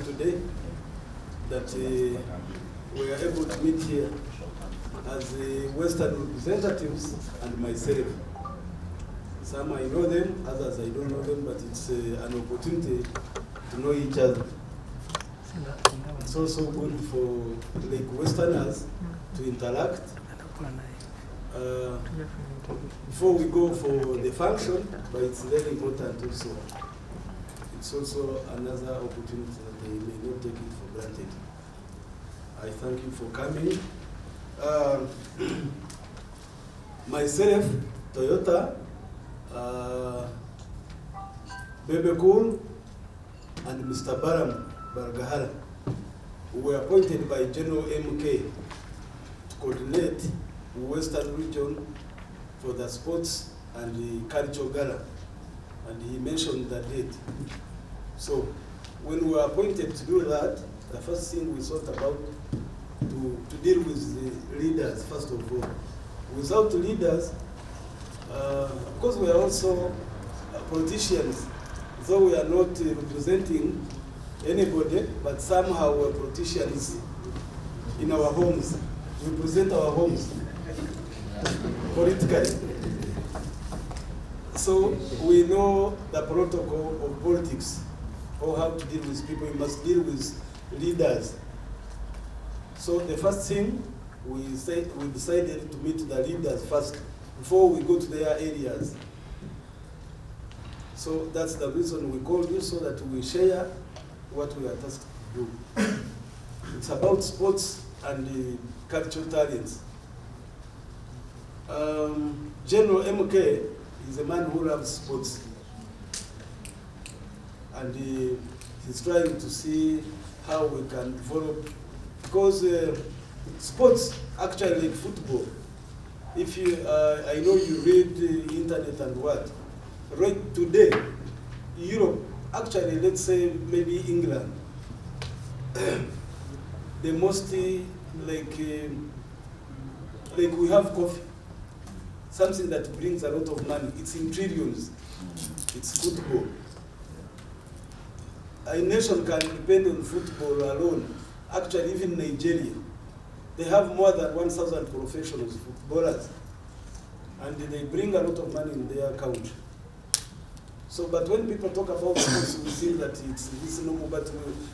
today that we are able to meet here as Western representatives and myself. Some I know them, others I don't know them, but it's an opportunity to know each other. It's also good for like Westerners to interact. Before we go for the function, but it's very important also. It's also another opportunity that they may not take it for granted. I thank you for coming. Myself, Toyota, Bebe and Mr. Balaam who were appointed by General MK to coordinate the Western region for the sports and the cultural gala. And he mentioned that date. So when we were appointed to do that, the first thing we thought about to deal with the leaders, first of all. Without leaders, because we are also politicians, though we are not representing anybody, but somehow we're politicians in our homes. We represent our homes politically. So we know the protocol of politics, or how to deal with people. We must deal with leaders. So the first thing we decided to meet the leaders first before we go to their areas. So that's the reason we called you, so that we share what we are tasked to do. It's about sports and cultural talents. General MK is a man who loves sports, and he's trying to see how we can develop, because sports, actually like football, if you, I know you read the internet and what, right today, Europe, actually let's say maybe England, they mostly like we have coffee, something that brings a lot of money. It's in trillions. It's football. A nation can depend on football alone. Actually, even Nigeria, they have more than 1,000 professional footballers, and they bring a lot of money in their country. So, but when people talk about sports, we think that it's reasonable, but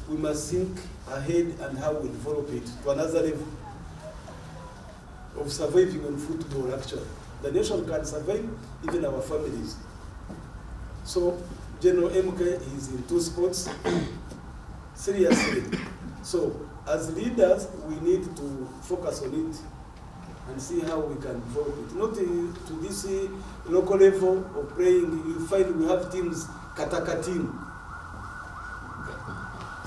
we must think ahead and how we develop it to another level of surviving on football, actually. The nation can survive, even our families. So General MK is into sports seriously. So as leaders, we need to focus on it and see how we can develop it. Not to this local level of playing. You find we have teams, Kataka team.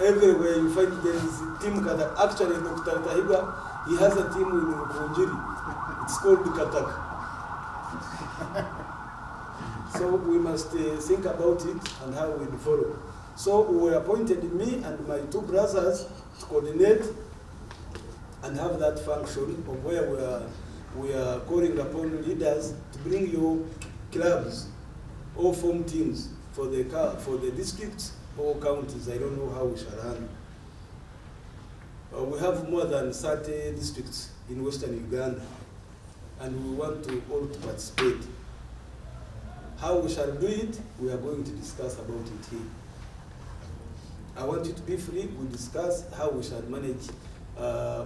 Everywhere you find there is team Kataka. Actually, Dr. Tahiba, he has a team in Konjiri. It's called the Kataka. So we must think about it and how we follow. So we appointed me and my two brothers to coordinate and have that function of where we are calling upon leaders to bring your clubs or form teams for the districts or counties. I don't know how we shall handle. We have more than 30 districts in Western Uganda, and we want to all to participate. How we shall do it, we are going to discuss about it here. I want you to be free. We discuss how we shall manage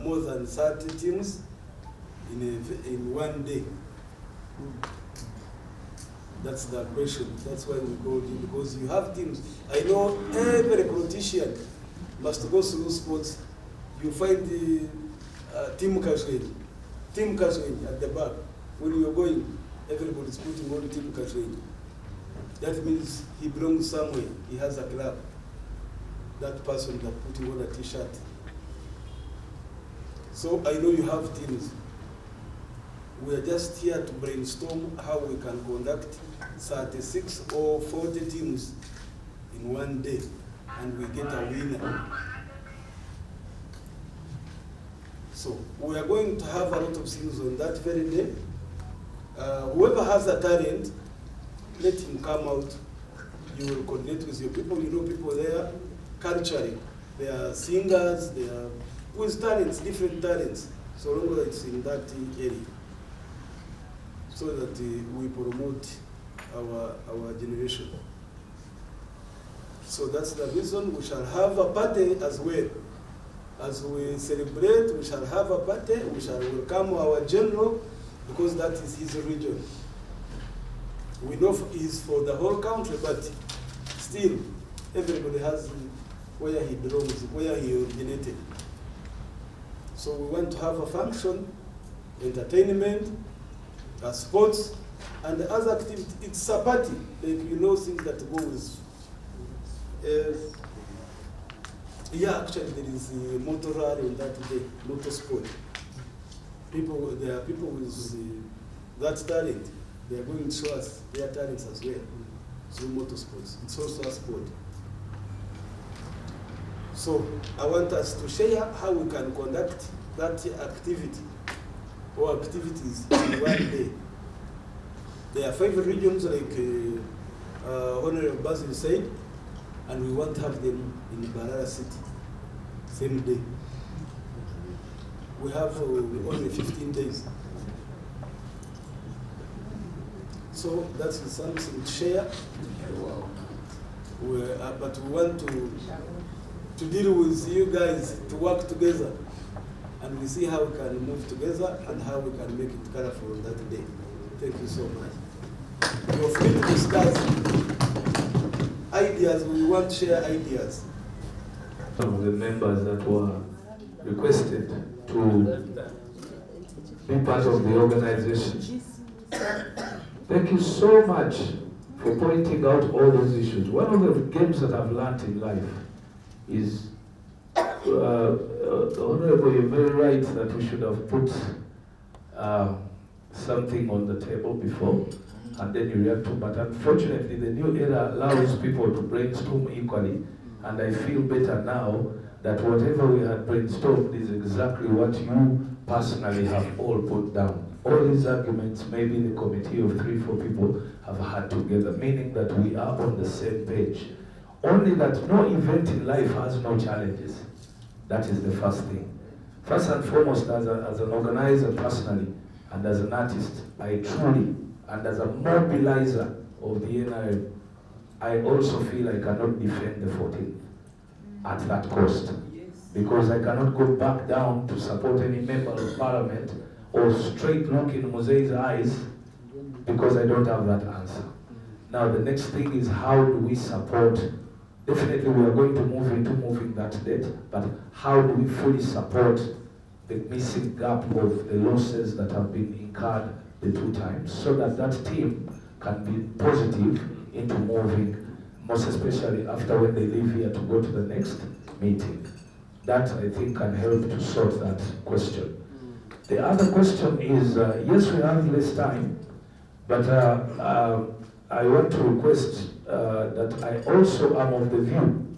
more than 30 teams in one day. That's the question. That's why we called you, because you have teams. I know every politician must go through sports. You find the team casual at the back. When you're going, everybody's putting on team casual. That means he belongs somewhere. He has a club. That person that putting on a t-shirt. So I know you have teams. We are just here to brainstorm how we can conduct 36 or 40 teams in one day, and we get a winner. So we are going to have a lot of things on that very day. Whoever has a talent, let him come out. You will coordinate with your people. You know people there, culturally. They are singers, they are with talents, different talents, so long as it's in that area, so that we promote our generation. So that's the reason we shall have a party as well. As we celebrate, we shall have a party, we shall welcome our general, because that is his region. We know he's for the whole country, but still, everybody has where he belongs, where he originated. So we want to have a function, entertainment, sports, and the other activity. It's a party, like things that go with. Yeah, actually there is a motor rally on that day, motorsport. There are people with that talent. They are going to show us their talents as well through motorsports. It's also a sport. So I want us to share how we can conduct that activity or activities in one day. There are 5 regions, like Honorable Basil said, and we want to have them in Barara City, same day. We have only 15 days. So that is something to share. But we want to deal with you guys, to work together, and we see how we can move together and how we can make it colorful on that day. Thank you so much. You're free to discuss ideas. We want to share ideas. Some of the members that were requested to be part of the organization. Thank you so much for pointing out all those issues. One of the games that I've learned in life is, Honorable, you're very right that we should have put something on the table before, and then you react to. But unfortunately, the new era allows people to brainstorm equally, and I feel better now that whatever we had brainstormed is exactly what you personally have all put down. All these arguments, maybe the committee of 3-4 people have had together, meaning that we are on the same page. Only that no event in life has no challenges. That is the first thing. First and foremost, as an organizer personally, and as an artist, I truly, and as a mobilizer of the NRM, I also feel I cannot defend the 14th at that cost. Because I cannot go back down to support any member of parliament or straight look in Mohoozi's eyes because I don't have that answer. Now the next thing is, how do we support? Definitely we are going to move into moving that debt, but how do we fully support the missing gap of the losses that have been incurred the 2 times, so that that team can be positive into moving, most especially after when they leave here to go to the next meeting. That, I think, can help to sort that question. The other question is, yes, we have less time, but I want to request that I also am of the view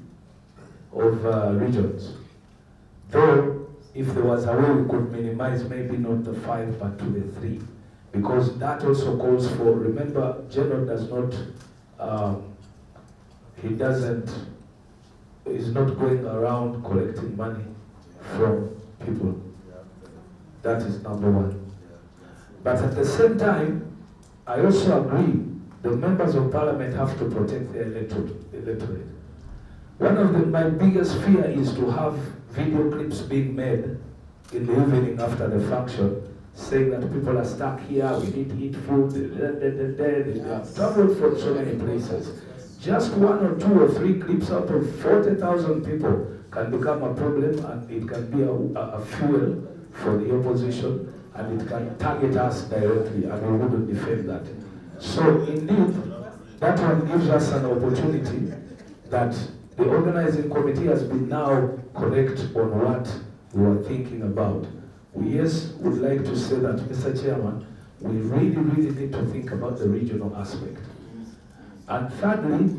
of regions. Though, if there was a way we could minimize, maybe not the 5, but to the 3. Because that also calls for, remember, General does not, is not going around collecting money from people. That is number 1. But at the same time, I also agree the members of parliament have to protect their electorate. One of my biggest fear is to have video clips being made in the evening after the function, saying that people are stuck here, we need to eat food, they have traveled from so many places. Just 1 or 2 or 3 clips out of 40,000 people can become a problem, and it can be a fuel for the opposition, and it can target us directly, and we wouldn't defend that. So indeed, that one gives us an opportunity that the organizing committee has been now correct on what we were thinking about. We would like to say that, Mr. Chairman, we really need to think about the regional aspect. And thirdly,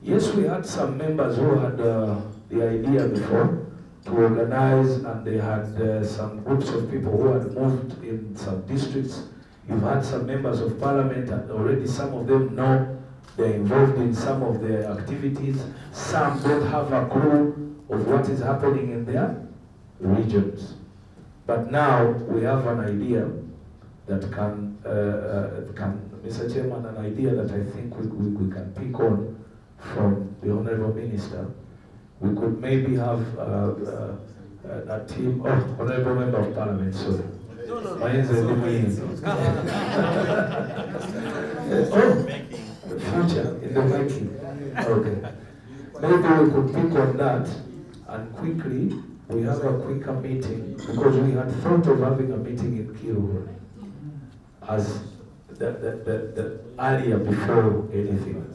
yes, we had some members who had the idea before to organize, and they had some groups of people who had moved in some districts. You've had some members of parliament, and already some of them know they're involved in some of their activities. Some don't have a clue of what is happening in their regions. But now we have an idea that can, Mr. Chairman, an idea that I think we can pick on from the Honorable Minister. We could maybe have a team, Honorable Member of Parliament, sorry. Future, in the making. Okay. Maybe we could pick on that, and quickly we have a quicker meeting, because we had thought of having a meeting in Kiru as the earlier before anything.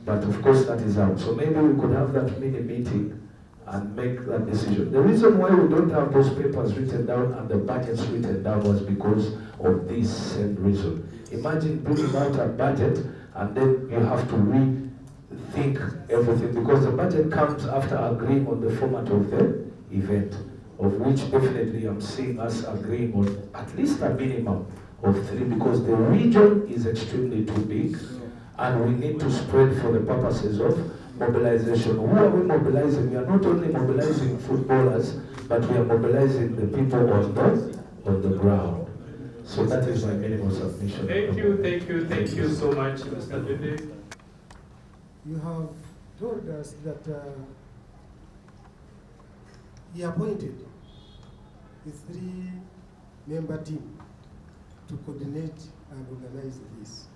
But of course that is out. So maybe we could have that mini meeting and make that decision. The reason why we don't have those papers written down and the budgets written down was because of this same reason. Imagine bringing out a budget and then you have to rethink everything, because the budget comes after agreeing on the format of the event, of which definitely I'm seeing us agreeing on at least a minimum of 3, because the region is extremely too big and we need to spread for the purposes of mobilization. Who are we mobilizing? We are not only mobilizing footballers, but we are mobilizing the people on the ground. So that is my minimum submission. Thank you so much, Mr. Bebe. You have told us that he appointed a 3-member team to coordinate and organize this.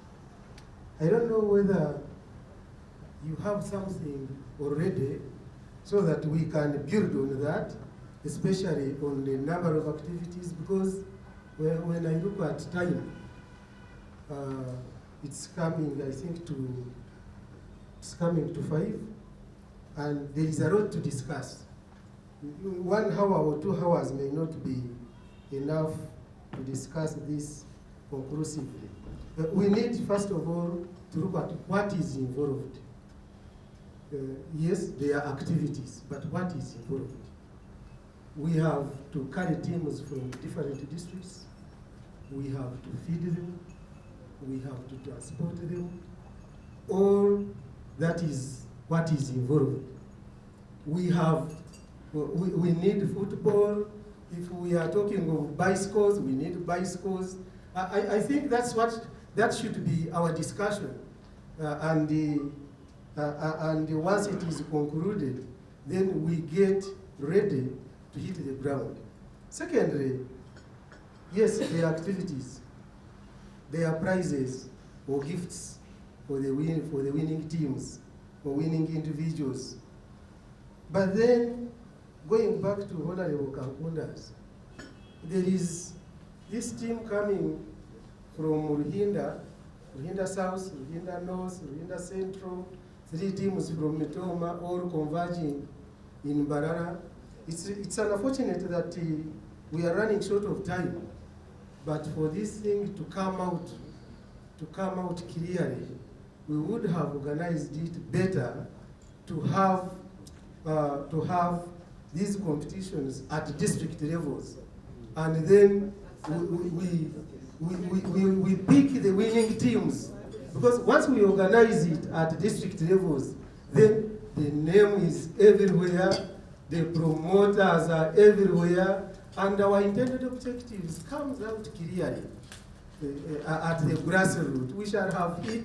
I don't know whether you have something already so that we can build on that, especially on the number of activities, because when I look at time, it's coming, I think, it's coming to 5, and there is a lot to discuss. 1 hour or 2 hours may not be enough to discuss this conclusively. We need, first of all, to look at what is involved. Yes, there are activities, but what is involved? We have to carry teams from different districts. We have to feed them. We have to transport them. All that is what is involved. We need football. If we are talking of bicycles, we need bicycles. I think that should be our discussion. And once it is concluded, then we get ready to hit the ground. Secondly, yes, there are activities. There are prizes or gifts for the winning teams or winning individuals. But then, going back to Honorable Kankunda's, there is this team coming from Ruhinda South, Ruhinda North, Ruhinda Central, 3 teams from Mitoma, all converging in Barara. It's unfortunate that we are running short of time, but for this thing to come out clearly, we would have organized it better to have these competitions at district levels, and then we pick the winning teams, because once we organize it at district levels, then the name is everywhere, the promoters are everywhere, and our intended objectives comes out clearly at the grassroots. We shall have we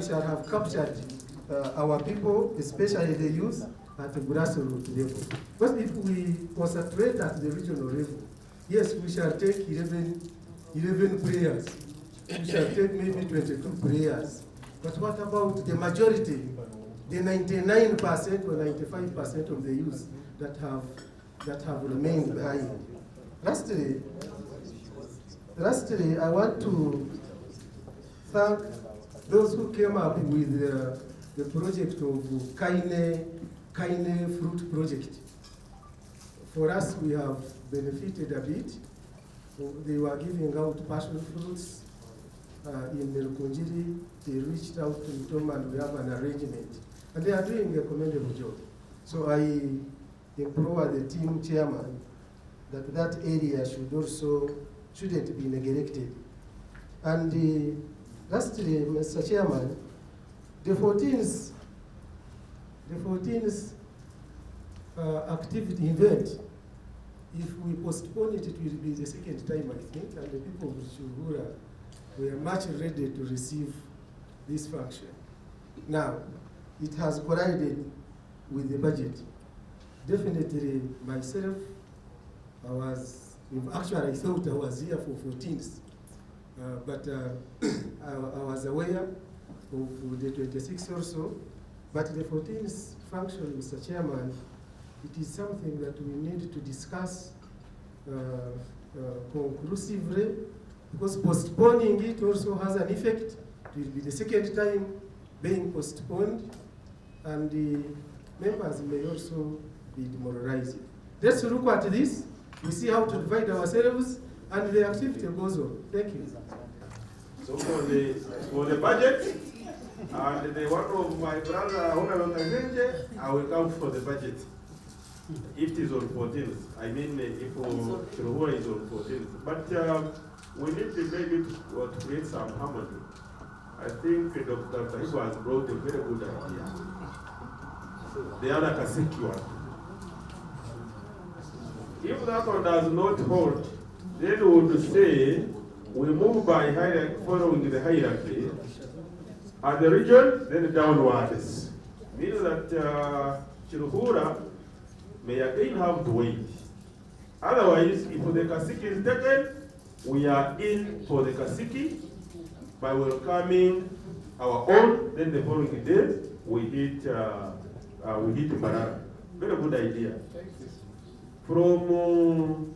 shall have captured our people, especially the youth, at the grassroots level. But if we concentrate at the regional level, yes, we shall take 11 players. We shall take maybe 22 players. But what about the majority, the 99% or 95% of the youth that have remained behind? Lastly, I want to thank those who came up with the project of Kaine Fruit Project. For us, we have benefited a bit. They were giving out passion fruits in Merukunjiri. They reached out to Tom and we have an arrangement. And they are doing a commendable job. So I implore the team chairman that area shouldn't be neglected. And lastly, Mr. Chairman, the 14th activity event. If we postpone it, it will be the second time, I think, and the people of Chiruhura were much ready to receive this function. Now, it has collided with the budget. Definitely, myself, I thought I was here for 14th, but I was aware of the 26th or so. But the 14th function, Mr. Chairman, it is something that we need to discuss conclusively, because postponing it also has an effect. It will be the second time being postponed, and the members may also be demoralized. Let's look at this. We see how to divide ourselves, and the activity goes on. Thank you. So for the budget, and the one of my brother, Honorable Kazenje, I will come for the budget. If it is on 14th, I mean, if Chiruhura is on 14th. But we need to maybe to create some harmony. I think Dr. Tahibu has brought a very good idea. The other Kasiki one. If that one does not hold, then we would say we move by hierarchy, following the hierarchy. At the region, then downwards. Meaning that Chiruhura may again have to wait. Otherwise, if the Kasiki is taken, we are in for the Kasiki by welcoming our own. Then the following day, we hit Marara. Very good idea. From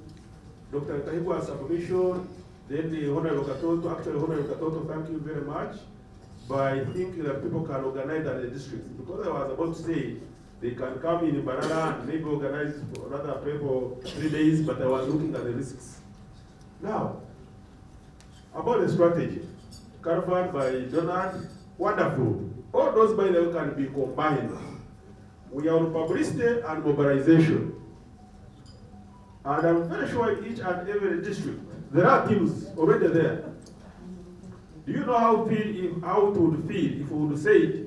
Dr. Tahibu's submission, then the Honorable Katoto, actually Honorable Katoto, thank you very much. By thinking that people can organize at the districts. Because I was about to say, they can come in Banana and maybe organize for another pay for 3 days, but I was looking at the risks. Now, about the strategy, covered by Donald, wonderful. All those, by the way, can be combined. We are on publicity and mobilization. And I'm very sure in each and every district, there are teams already there. Do you know how it would feel if we would say,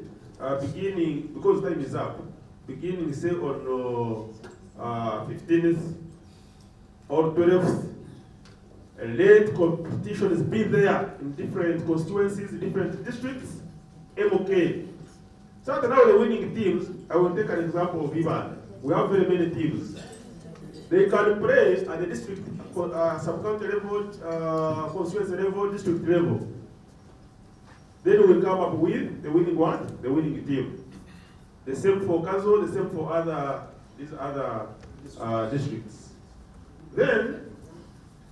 beginning, because time is up, beginning, say, on 15th or 12th, let competitions be there in different constituencies, different districts, MOK. So now the winning teams, I will take an example of Ivan. We have very many teams. They can play at the district, sub-county level, constituency level, district level. Then we will come up with the winning one, the winning team. The same for Kazo, the same for these other districts. Then,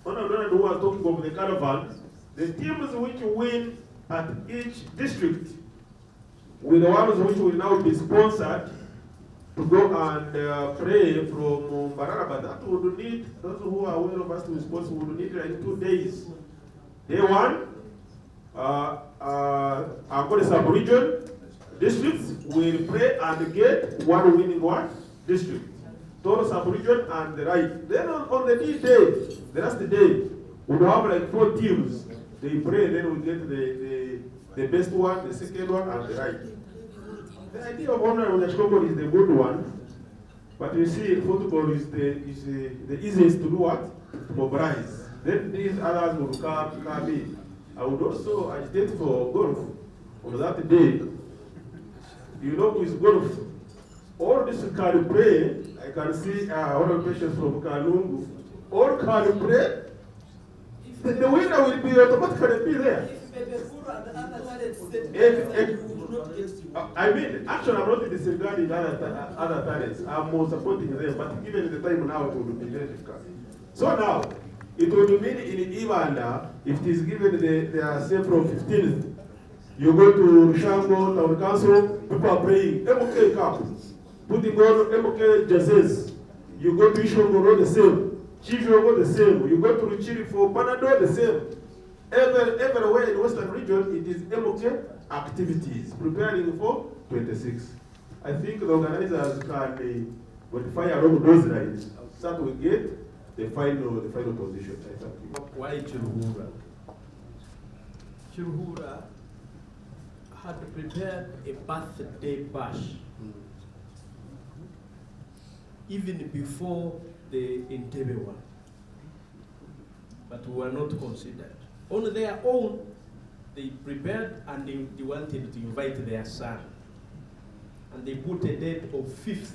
Honorable who was talking about the caravan, the teams which win at each district will the ones which will now be sponsored to go and pray from Barara. But that would need, those who are aware of us to be sponsored would need like 2 days. Day one, Angoli sub-region districts will pray and get one winning one district. Toro sub-region and the right. Then on the day, the last day, we will have like 4 teams. They pray, then we get the best one, the second one, and the right. The idea of honor with the Chikoko is the good one, but you see, football is the easiest to do what? To mobilize. Then these others will come in. I would also agitate for golf on that day. You know, with golf, all this can pray. I can see all the patients from Kanungu. All can pray. The winner will be automatically be there. I mean, actually, I'm not disregarding other talents. I'm more supporting them, but given the time now, it would be very difficult. So now, it would mean in Ibanda, if it is given they are say from 15th, you go to Rushango, Town Council, people are praying, MOK Cup, putting on MOK jerseys. You go to Ishongo, the same. Chijogo, the same. You go to Ruchiri for Panado, the same. Everywhere in Western region, it is MOK activities, preparing for 26. I think the organizers can modify along those lines, so that we get the final position. I thank you. Why Chiruhura? Chiruhura had prepared a birthday bash even before the Entebbe one. But we were not considered. On their own, they prepared and they wanted to invite their son. And they put a date of 5th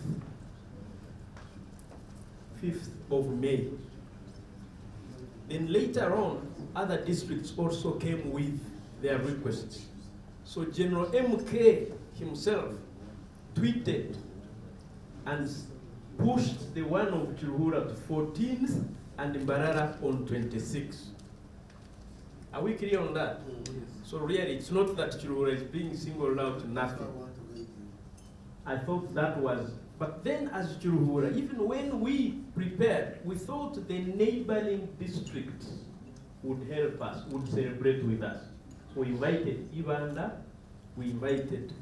of May. Then later on, other districts also came with their requests. So General MK himself tweeted and pushed the one of Chiruhura to 14th and Mbarara on 26th. Are we clear on that? So really, it's not that Chiruhura is being singled out, nothing. I thought that was, but then as Chiruhura, even when we prepared, we thought the neighboring districts would help us, would celebrate with us. So we invited Ibanda, we invited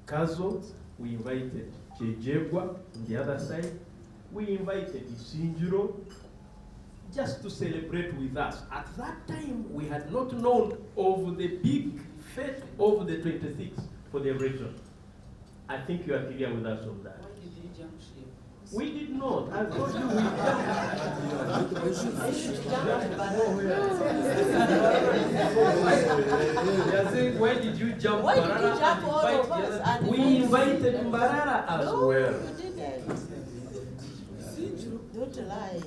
Kazo, we invited Chejegwa on the other side, we invited Isinjiro just to celebrate with us. At that time, we had not known of the big fete of the 26th for the region. I think you are clear with us on that. Why did you jump ship? We did not. I told you we jumped. Why did you jump Why did you jump all of us? And we invited Mbarara as no, well. you didn't. Don't lie.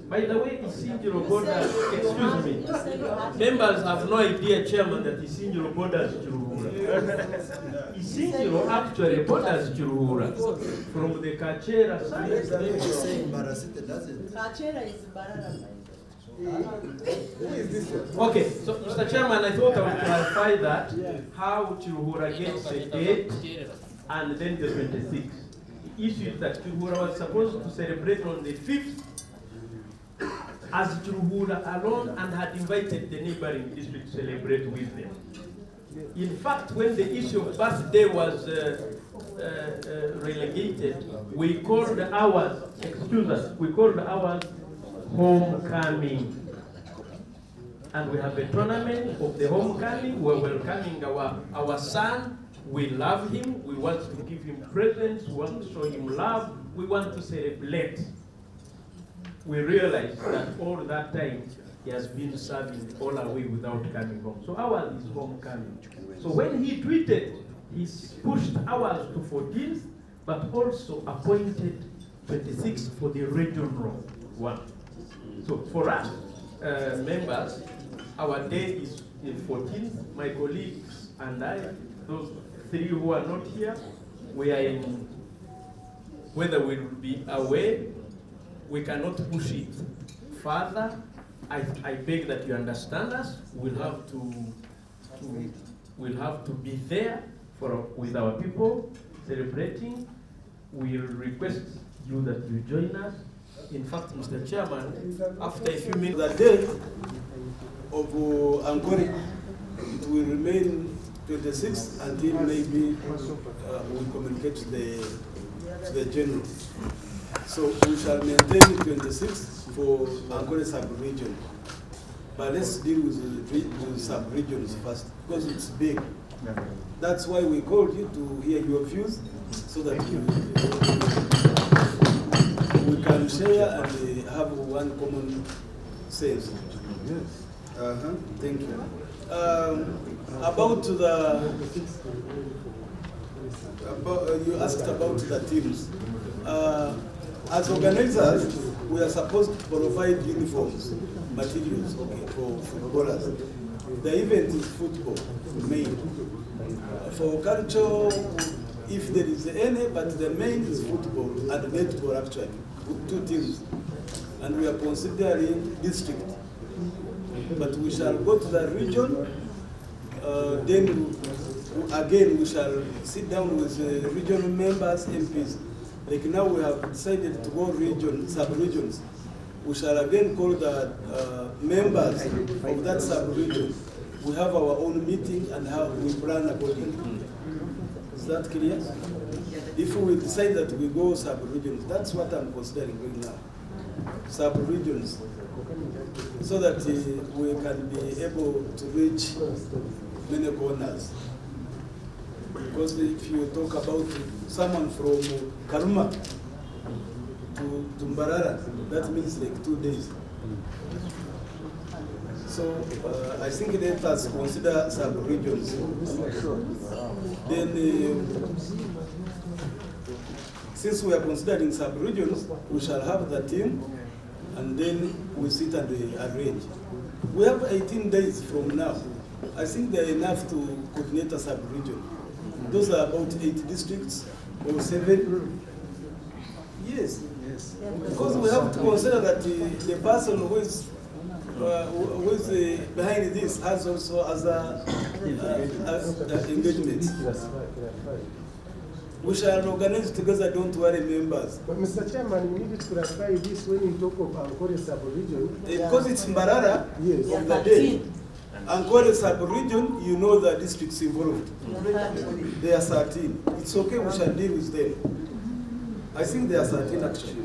By the way, Isinjiro borders, excuse me, You said you had to- members have no idea, Chairman, that Isinjiro borders Chiruhura. Isinjiro actually borders Chiruhura from the Kachera side. Kachera is Barara. Okay, so Mr. Chairman, I thought I would clarify that, how Chiruhura gets the date and then the 26th. The issue is that Chiruhura was supposed to celebrate on the 5th as Chiruhura alone and had invited the neighboring district to celebrate with them. In fact, when the issue of birthday was relegated, we called ours, excuse us, we called ours homecoming. And we have a tournament of the homecoming. We're welcoming our son. We love him. We want to give him presents. We want to show him love. We want to celebrate. We realized that all that time he has been serving all away without coming home. So ours is homecoming. So when he tweeted, he pushed ours to 14th, but also appointed 26th for the regional one. So for us, members, our day is the 14th. My colleagues and I, those three who are not here, we are in, whether we will be away, we cannot push it further. I beg that you understand us. We'll have to be there with our people celebrating. We'll request you that you join us. In fact, Mr. Chairman, after a few minutes, The date of Angori, it will remain 26 until maybe we communicate to the general. So we shall maintain 26 for Angori sub-region. But let's deal with the sub-regions first, because it's big. That's why we called you to hear your views, so that we can share and have one common sense. Yes. Thank you. You asked about the teams. As organizers, we are supposed to provide uniforms, materials, okay, for footballers. The event is football, main. For culture, if there is any, but the main is football and netball actually, with 2 teams. And we are considering district. But we shall go to the region, then again we shall sit down with the regional members, MPs. Like now we have decided to go sub-regions. We shall again call the members of that sub-region. We have our own meeting and how we plan accordingly. Is that clear? If we decide that we go sub-regions, that's what I'm considering right now. Sub-regions. So that we can be able to reach many corners. Because if you talk about someone from Karuma to Mbarara, that means like 2 days. So I think let us consider sub-regions. Then, since we are considering sub-regions, we shall have the team, and then we sit and arrange. We have 18 days from now. I think they are enough to coordinate a sub-region. Those are about 8 districts or 7. Yes. Because we have to consider that the person who is behind this has also other engagement. We shall organize together, don't worry, members. But Mr. Chairman, we need to clarify this when you talk of Ankole sub-region. Because it's Mbarara Yes. on the day. Ankole sub-region, you know the districts involved. They are 13. It's okay, we shall deal with them. I think they are 13 actually.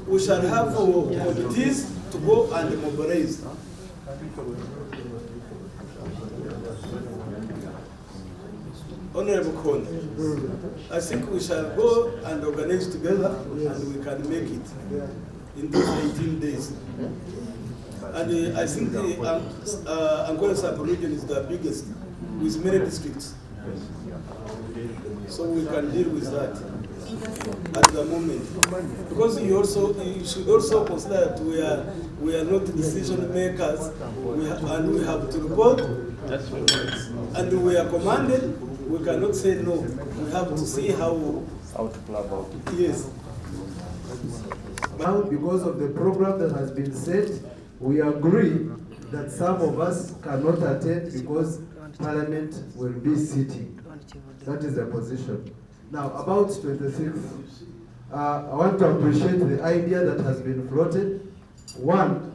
We shall have committees to go and mobilize. Honorable Kone, I think we shall go and organize together and we can make it in those 18 days. And I think the Ankole sub-region is the biggest with many districts. So we can deal with that at the moment. Because you should also consider that we are not decision makers, and we have to report, and we are commanded. We cannot say no. We have to see how to play about it. Yes. Now, because of the program that has been set, we agree that some of us cannot attend because Parliament will be sitting. That is the position. Now, about 26th, I want to appreciate the idea that has been floated. One,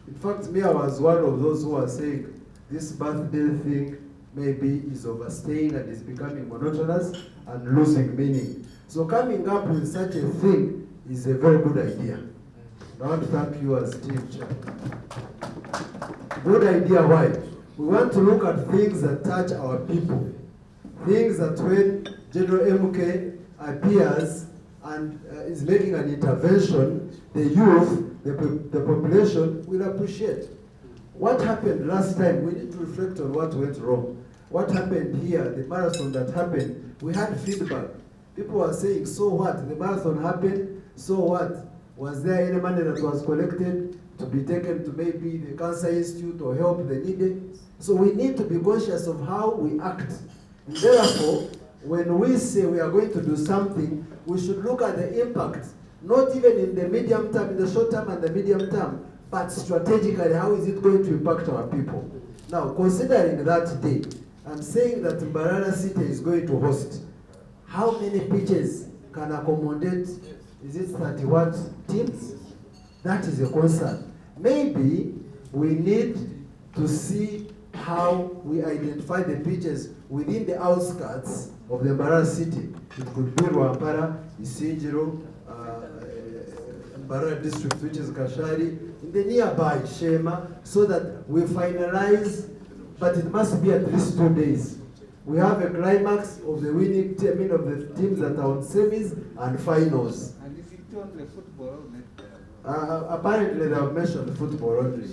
in fact, me, I was one of those who are saying this birthday thing maybe is overstaying and is becoming monotonous and losing meaning. So coming up with such a thing is a very good idea. I want to thank you as team chair. Good idea, why? We want to look at things that touch our people. Things that when General MK appears and is making an intervention, the youth, the population will appreciate. What happened last time? We need to reflect on what went wrong. What happened here, the marathon that happened, we had feedback. People were saying, so what? The marathon happened, so what? Was there any money that was collected to be taken to maybe the Cancer Institute or help the needy? So we need to be conscious of how we act. And therefore, when we say we are going to do something, we should look at the impact, not even in the medium term, in the short term and the medium term, but strategically, how is it going to impact our people? Now, considering that day, I'm saying that Mbarara City is going to host. How many pitches can accommodate, is it 31 teams? That is a concern. Maybe we need to see how we identify the pitches within the outskirts of the Mbarara City. It could be Rwampara, Isinjiro, Mbarara district, which is Kashari, in the nearby Shema, so that we finalize, but it must be at least 2 days. We have a climax of the winning team, of the teams that are on semis and finals. And is it only football? Apparently they have mentioned football only.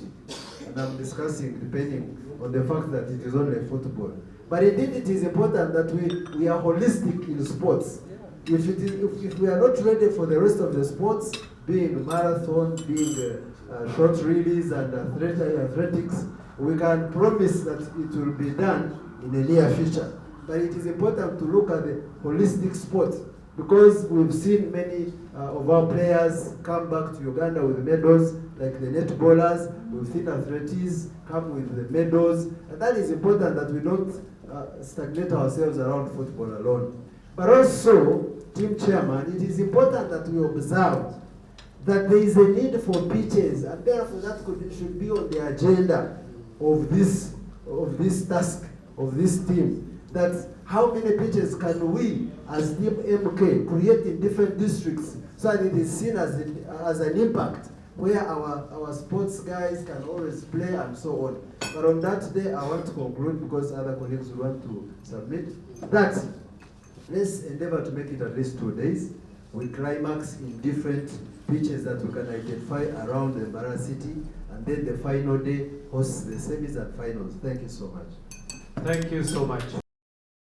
And I'm discussing depending on the fact that it is only football. But indeed it is important that we are holistic in sports. If we are not ready for the rest of the sports, being marathon, being short relays and athletics, we can promise that it will be done in the near future. But it is important to look at the holistic sport, because we've seen many of our players come back to Uganda with medals, like the netballers. We've seen athletes come with the medals, and that is important that we don't stagnate ourselves around football alone. But also, team chairman, it is important that we observe that there is a need for pitches, and therefore that should be on the agenda of this task, of this team. That how many pitches can we, as Team MK, create in different districts so that it is seen as an impact. where our sports guys can always play and so on. But on that day, I want to conclude because other colleagues will want to submit that let's endeavor to make it at least 2 days. We climax in different pitches that we can identify around the Mbarara city, and then the final day hosts the semis and finals. Thank you so much. Thank you so much.